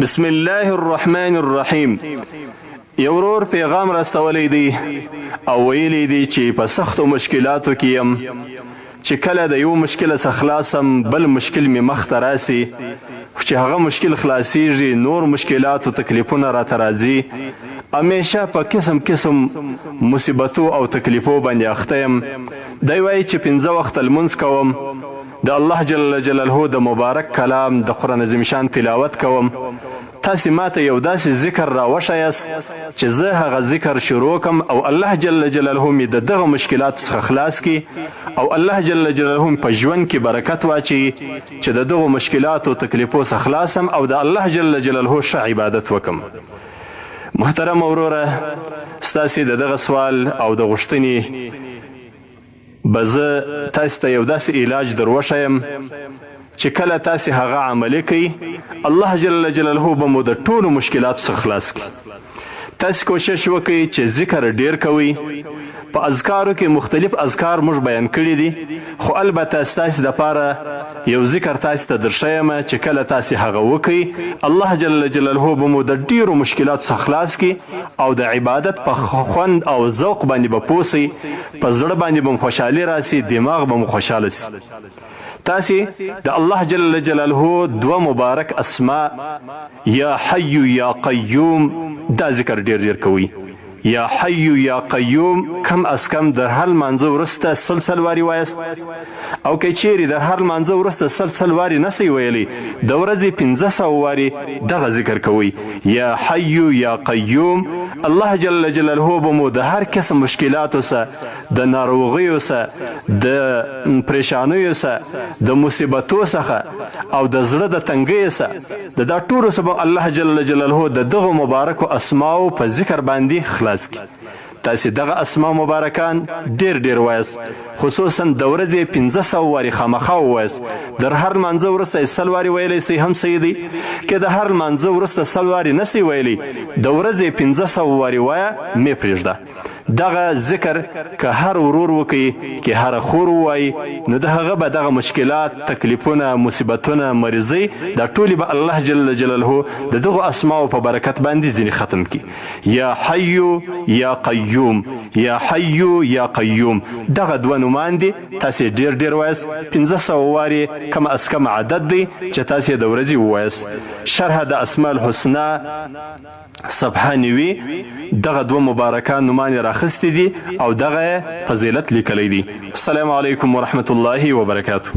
بسم الله الرحمن الرحیم. یو ورور پیغام راستولی دی او ویلی دی چې په سختو مشکلاتو کې یم، چې کله د یو مشکل څخه خلاصم بل مشکل می مخ ته راسي، چې هغه مشکل خلاصیږي نور مشکلات او تکلیفونه راته راځي. همیشه په قسم قسم مصیبتو او تکلیفو باندې اخته یم. دی وایي چې 5 وخت لمونځ کوم، د الله جل جلاله د مبارک کلام د قرآن عظیم شان تلاوت کوم. تاسې ماته یو داسې ذکر راوښیاست چې زه هغه ذکر شروع کم او الله جل جلاله مې د دغه مشکلاتو څخه خلاص کی او الله جل جلاله په ژوند کې برکت واچي، چې د دغه مشکلاتو تکلیفو څخه خلاصم او د الله جل جلاله ښه عبادت وکم. محترم وروره، ستاسې د دغه سوال او د غوښتنې به زه تاسې ته یو داسې علاج در وښیم چې کله تاسې هغه عملي کوي الله جل جلاله به مو د ټولو مشکلاتو څخه خلاص کړي. تاسې کوشش وکړئ چې ذکر ډیر کوئ. په اذکارو کې مختلف اذکار موږ بیان کړي دي، خو البته ستاسې دپاره یو ذکر تاسې ته درښیم چې کله تاسې هغه وکړئ الله جل جلاله به مو د ډیرو مشکلاتو څخه خلاص کړي او د عبادت په خوند او ذوق باندې به پوه سئ. په زړه باندې به مو خوشحالي راسي، دماغ به مو خوشحاله سي. تاسې د الله جل جلاله 2 مبارک اسماء یا حی یا قیوم دا ذکر ډیر کوي. یا حی یا قیوم کم از کم در هر لمانځه وروسته سلسل واري وایست، او که چیرې در هر لمانځه وروسته سلسل واري نسئ ویلی د ورځې 500 واري دغه ذکر کوئ. یا حی یا قیوم الله جل جلاله به مو د هر قسم مشکلاتو سه، د ناروغیو سه، د پریشانیو سه، د مصیبتو څخه او د زړه د تنګۍ سه، د دا ټولو سبب الله جل جلاله د دغه مبارکو اسماو په ذکر باندې خلاص کی. تاسې دغه اسماء مبارکان ډیر وایست، خصوصا د ورځې 500 واري خامخا ووایست. در هر لمانځه وروسته 100 واري ویلی سئ هم صحیح دی، که د هر لمانځه وروسته 100 واري نسئ ویلی د ورځې 500 واري وایه مې پرېږده. دغه ذکر که هر ورور وکړي، که هر خور ووایي، نو د هغه به دغه مشکلات، تکلیفونه، مصیبتونه، مریضۍ دا ټولې به الله جل جلاله د دغو اسماو په برکت باندې ځینې ختم کړي. یا حی یا قیوم، یا حی یا قیوم دغه 2 نومان دي. تاسې ډیر وایست، 500 واري کم از کم عدد دی چې تاسې د ورځې ووایست. شرح د اسماء الحسنا صفحه 90 دغه 2 مبارکان نومان راخستی دي او دغه فضیلت لیکلی دي. السلام علیکم ورحمت الله وبرکاته.